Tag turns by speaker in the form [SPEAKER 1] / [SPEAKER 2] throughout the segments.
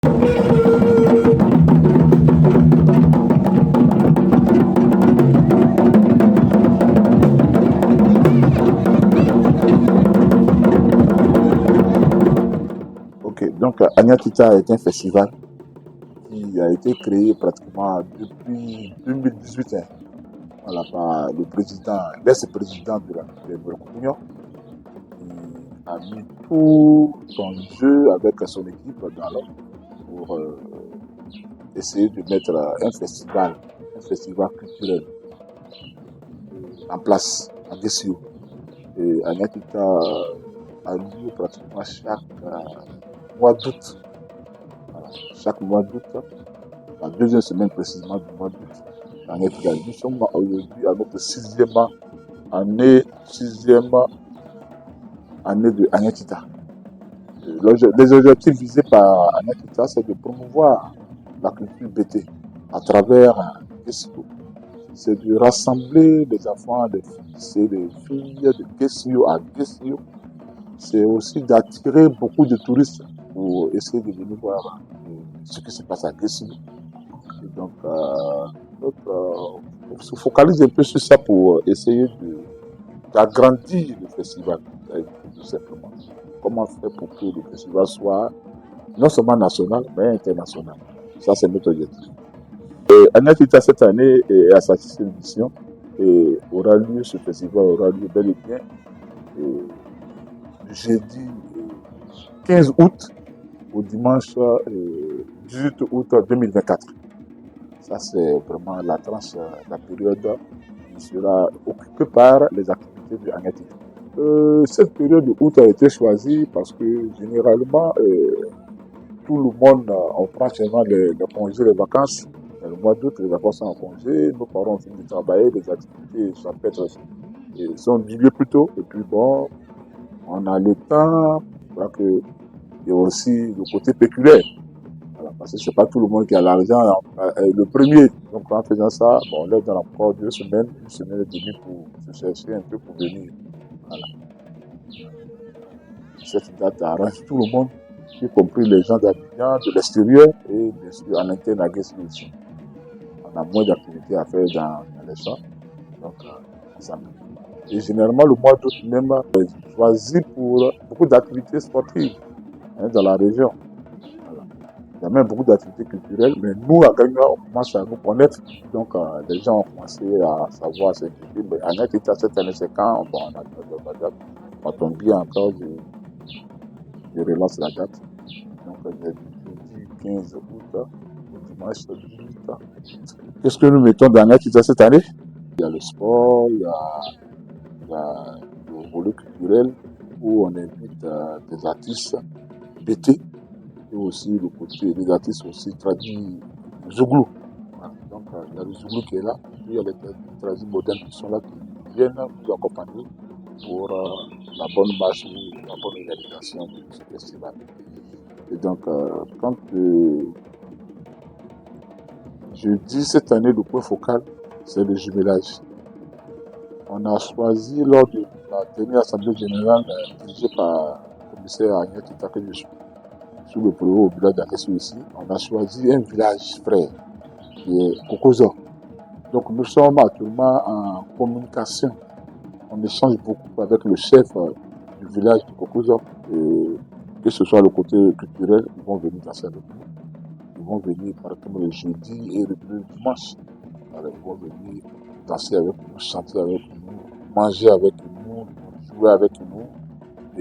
[SPEAKER 1] Ok, donc Agnatita est un festival qui a été créé pratiquement depuis 2018, hein, voilà, par le président, l'ex-président de Burkina, qui a mis tout son jeu avec son équipe dans l'ordre pour essayer de mettre un festival culturel en place à Guessio. Et Agnatita a lieu pratiquement chaque mois d'août. Voilà, chaque mois d'août, la deuxième semaine précisément du mois d'août. Nous sommes aujourd'hui à notre sixième année de Agnatita. Les objectifs visés par Agnatita, c'est de promouvoir la culture BT à travers Guessio. C'est de rassembler les enfants, les fils et les filles de Guessio à Guessio. C'est aussi d'attirer beaucoup de touristes pour essayer de venir voir ce qui se passe à Guessio. Et donc, on se focalise un peu sur ça pour essayer d'agrandir le festival, tout simplement. Comment faire pour que le festival soit non seulement national, mais international. Ça, c'est notre objectif. Agnatita, cette année, est à sa 6e édition et ce festival aura lieu bel et bien du jeudi 15 août au dimanche 18 août 2024. Ça, c'est vraiment la tranche, la période qui sera occupée par les activités de Agnatita. Cette période août a été choisie parce que généralement, tout le monde, on prend seulement les congés, les vacances. Le mois d'août, les vacances sont en congé, nos parents ont fini de travailler, les activités sont diluées plus tôt. Et puis bon, on a le temps, il y a aussi le côté péculaire. Voilà, parce que c'est pas tout le monde qui a l'argent. Le premier, donc en faisant ça, bon, on leur donne encore une semaine et demie pour se chercher un peu pour venir. Voilà. Cette date arrange tout le monde, y compris les gens d'Abidjan, de l'extérieur et bien sûr en interne à Guessio aussi. On a moins d'activités à faire dans les champs, donc ensemble. Et généralement, le mois d'août même est choisi pour beaucoup d'activités sportives dans la région. Voilà. Il y a même beaucoup d'activités culturelles, mais nous, à Gagna, on commence à nous connaître. Donc, les gens ont commencé à savoir s'impliquer. Mais Agnatita, cette année, c'est quand on a la date. On tombe bien encore, je relance la date. Donc, jeudi 15 août au dimanche 18 août. Qu'est-ce que nous mettons dans Agnatita cette année? Il y a le sport, il y a le volet culturel où on invite des artistes BT et aussi le côté des artistes aussi traduits Zouglou. Voilà. Donc il y a le Zouglou qui est là, puis il y a les traduits modernes qui sont là, qui viennent nous accompagner pour la bonne marche ou la bonne réalisation de ce festival. Et donc, quand je dis cette année, le point focal, c'est le jumelage. On a choisi lors de la dernière assemblée générale dirigée par le commissaire Agnatita que je suis, sous le préau au village d'Akesso ici, on a choisi un village frère qui est Kokozo. Donc nous sommes actuellement en communication. On échange beaucoup avec le chef du village de Kokozo. Et que ce soit le côté culturel, ils vont venir danser avec nous. Ils vont venir par exemple le jeudi et le dimanche. Alors, ils vont venir danser avec nous, chanter avec nous, manger avec nous, jouer avec nous.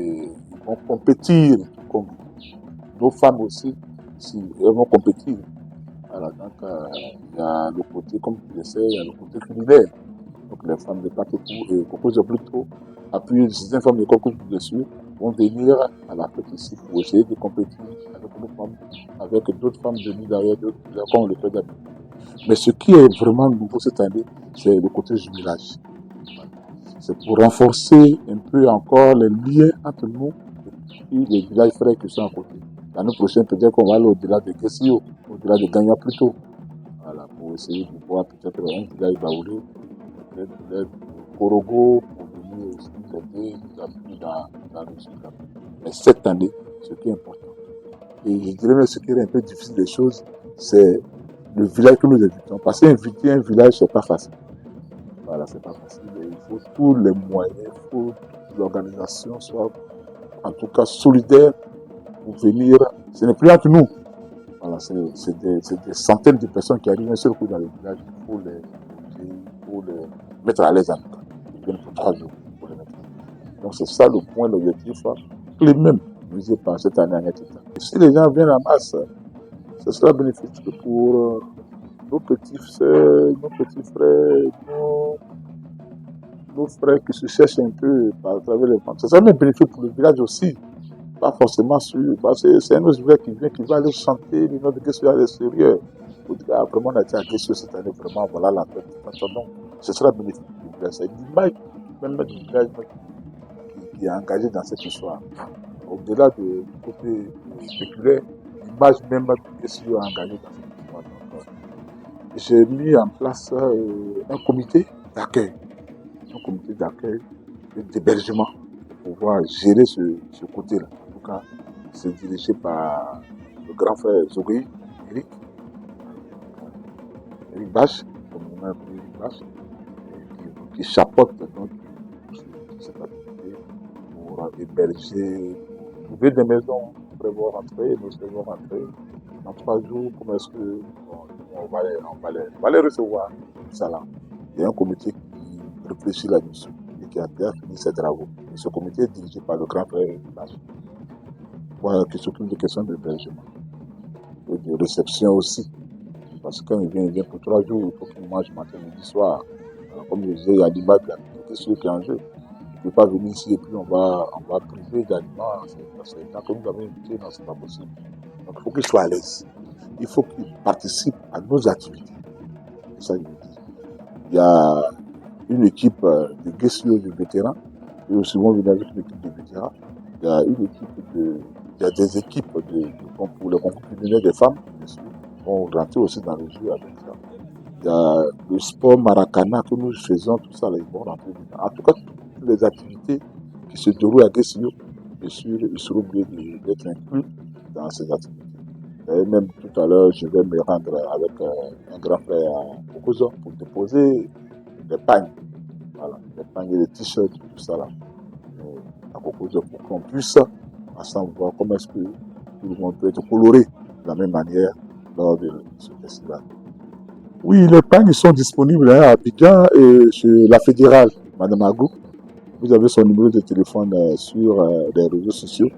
[SPEAKER 1] Et ils vont compétir, comme nos femmes aussi, si elles vont compétir. Voilà, donc il y a le côté, comme tu le sais, il y a le côté culinaire. Donc les femmes de Katekou et Kokozo plutôt, appuyées de certaines femmes de Kokozo dessus, vont venir à la fête ici pour essayer de compétir avec nos femmes, avec d'autres femmes venues derrière d'autres, comme on le fait d'habitude. Mais ce qui est vraiment nouveau cette année, c'est le côté jumelage. C'est pour renforcer un peu encore les liens entre nous et les villages frères qui sont à côté. L'année prochaine, peut-être qu'on va aller au-delà de Guessio, au-delà de Gagna plutôt. Voilà, pour essayer de voir peut-être un village Baoulé, peut-être Korogo, pour venir aussi nous aider, nous appuyer dans le sud. Mais cette année, ce qui est important, Et je dirais même ce qui est un peu difficile des choses, c'est le village que nous invitons. Parce qu'inviter un village, c'est pas facile. Voilà, c'est pas facile. Et il faut tous les moyens, il faut que l'organisation soit en tout cas solidaire pour venir. Ce n'est plus entre nous. Voilà, c'est des centaines de personnes qui arrivent un seul coup dans le village. Il faut les mettre à l'aise en tout cas. Ils viennent pour 3 jours pour les mettre à l'aise. Donc c'est ça le point, l'objectif clé même visé par cette année en État. Et si les gens viennent en masse, ce sera bénéfique pour nos petits sœurs, nos petits frères, nos frères qui se cherchent un peu à travers les frontières. Ça sera même bénéfique pour le village aussi. Pas forcément sûr, parce que c'est un autre village qui vient, qui va aller chanter le nom de Guessio à l'extérieur. Pour dire, ah, vraiment, on a été à Guessio cette année, vraiment, voilà la fête. Donc, ce sera bénéfique pour le village. C'est l'image même du village qui est engagé dans cette histoire. Au-delà du côté spéculaire, l'image même de Guessio est engagée dans cette histoire. Donc, j'ai mis en place un comité d'accueil. Un comité d'accueil et d'hébergement pour pouvoir gérer ce côté-là. En tout cas, c'est dirigé par le grand frère Zogui, Eric Bache, comme on a appelé Eric Bache, qui chapeaute donc cette activité pour héberger, pour trouver des maisons, pour prévoir rentrer, nous devons rentrer. Dans 3 jours, comment est-ce que on va les recevoir, tout ça là. Il y a un comité qui réfléchit là-dessus et qui a bien fini ses travaux. Et ce comité est dirigé par le grand frère Bache. Voilà, qui s'occupe des questions d'hébergement et de réception aussi. Parce que quand il vient pour 3 jours, il faut qu'il mange matin, midi, soir. Alors, comme je disais, il y a l'image de la question qui est en jeu. Il ne peut pas venir ici et puis on va priver d'aliments. C'est tant que nous avons invité, non, c'est pas possible. Donc il faut qu'il soit à l'aise. Il faut qu'il participe à nos activités. C'est ça que je dis. Il y a une équipe de Guessio de vétérans, et aussi vont venir avec une équipe de vétérans. Il y a une équipe il y a des équipes pour le concours culinaire des femmes, bien sûr, qui vont rentrer aussi dans le jeu avec ça. Il y a le sport maracana que nous faisons, tout ça, là, ils vont rentrer dedans. En tout cas, toutes les activités qui se déroulent à Guessio, bien sûr, ils seront obligés d'être inclus dans ces activités. Et même tout à l'heure, je vais me rendre avec un grand frère à Okozo pour déposer des pagnes. Voilà, des pagnes et des t-shirts, tout ça là. À Okozo pour qu'on puisse ensemble voir comment est-ce que tout le monde peut être coloré de la même manière lors de ce festival. Oui, les pagnes sont disponibles à Abidjan et chez la fédérale, Madame Agou. Vous avez son numéro de téléphone sur les réseaux sociaux,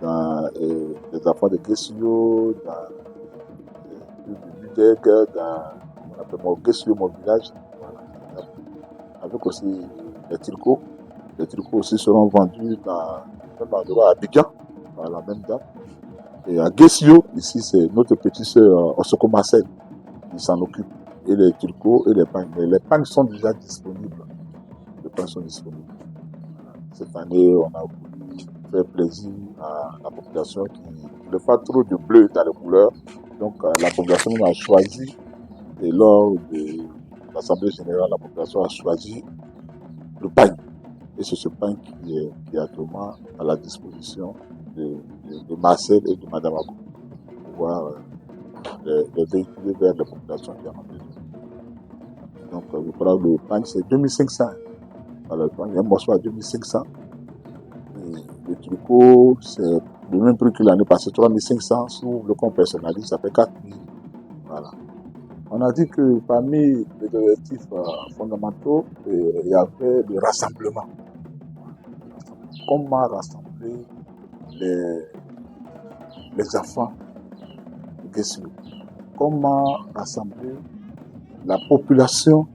[SPEAKER 1] dans les affaires de Guessio, dans l'UDEC, dans Guessio, mon village. Voilà. Avec aussi les tricots. Les tricots aussi seront vendus dans le même endroit à Abidjan, à la même date. Et à Guessio, ici, c'est notre petite sœur Osoko Marcel qui s'en occupe. Et les tricots et les pagnes. Mais les pagnes sont déjà disponibles. Les pagnes sont disponibles. Cette année, on a voulu faire plaisir à la population qui ne fait pas trop de bleu dans les couleurs. Donc, la population a choisi, et lors de l'Assemblée générale, la population a choisi le pagne. Et c'est ce pagne qui est actuellement à la disposition de Marcel et de Madame Agou pour pouvoir les véhiculer vers la population qui a besoin. Donc, je crois que le pagne, c'est 2500. Alors, le pagne, il y a un morceau à 2500. Le tricot, c'est le même prix que l'année passée, 3500. Sous le compte personnalisé, ça fait 4000. Voilà. On a dit que parmi les objectifs fondamentaux, il y avait le rassemblement. Comment rassembler les enfants de Guessio? Comment rassembler la population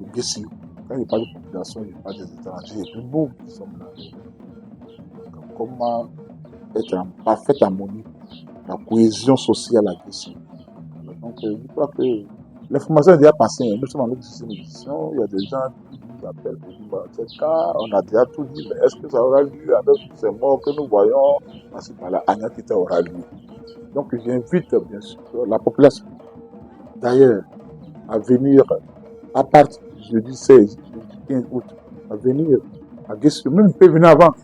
[SPEAKER 1] de Guessio? Quand il parle de population, il parle des étrangers et tout nous qui sommes là. Comment être en parfaite harmonie, la cohésion sociale à Guessio. Donc, je crois que l'information est déjà passée. Nous sommes en autre édition. Il y a des gens qui nous appellent pour dire c'est cas, on a déjà tout dit, mais est-ce que ça aura lieu avec ces morts que nous voyons? Parce que par la Agnatita aura lieu. Donc, j'invite bien sûr la population, d'ailleurs, à venir à partir du jeudi 16, jeudi 15 août, à venir à Guessio. Même ils peuvent venir avant.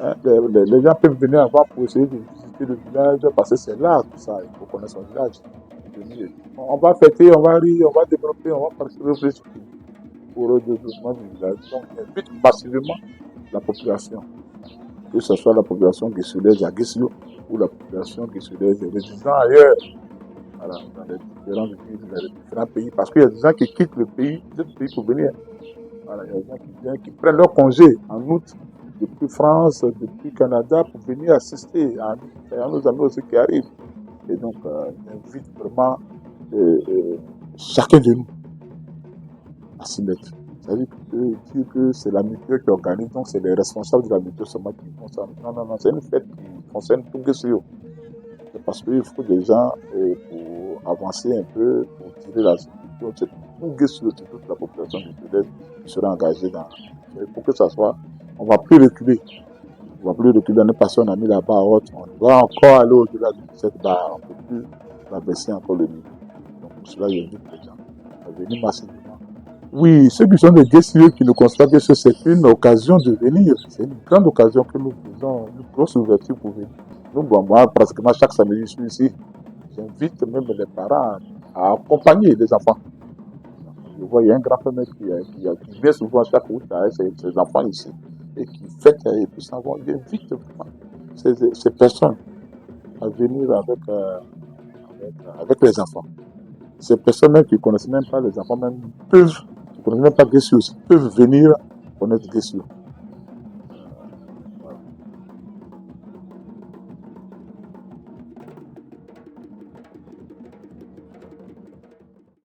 [SPEAKER 1] Hein, les gens peuvent venir avant pour essayer de visiter visiter le village, parce que c'est là, tout ça, il faut connaître son village. On va fêter, on va rire, on va développer, on va participer pour le développement du village. Donc, on invite massivement la population, que ce soit la population guessulaise à Guessio ou la population guessulaise résidant ailleurs, voilà, dans les différentes villes, dans les différents pays, parce qu'il y a des gens qui quittent le pays, d'autres pays pour venir. Voilà, il y a des gens qui viennent, qui prennent leur congé en août, depuis France, depuis Canada, pour venir assister à nos amis aussi qui arrivent. Et donc, j'invite vraiment chacun de nous à s'y mettre. C'est-à-dire dire que c'est la mutuelle qui organise, donc c'est les responsables de la mutuelle seulement qui font ça. Non, non, non, c'est une fête qui concerne tout Guessio. C'est parce qu'il faut des gens pour avancer un peu, pour tirer la situation. Tout Guessio, c'est toute la population guessionaise qui sera engagée dans. Pour que ça soit, on ne va plus reculer. On ne va plus reculer. L'année passée, on a mis la barre haute. On va encore aller au-delà de cette barre. On ne peut plus la baisser encore le niveau. Donc, pour cela, il y a des gens à venir massivement. Oui, ceux qui sont des Guessio qui ne constatent que c'est une occasion de venir. C'est une grande occasion que nous faisons, une grosse ouverture pour venir. Nous, bon, moi, pratiquement chaque samedi, je suis ici. J'invite même les parents à accompagner les enfants. Je vois, il y a un grand frère qui vient souvent chaque août avec ses enfants ici et qui fête et puis ça va. J'invite vraiment ces personnes à venir avec les enfants. Ces personnes même qui ne connaissent même pas les enfants, même peuvent, qui ne connaissent même pas Guessio, peuvent venir connaître Guessio.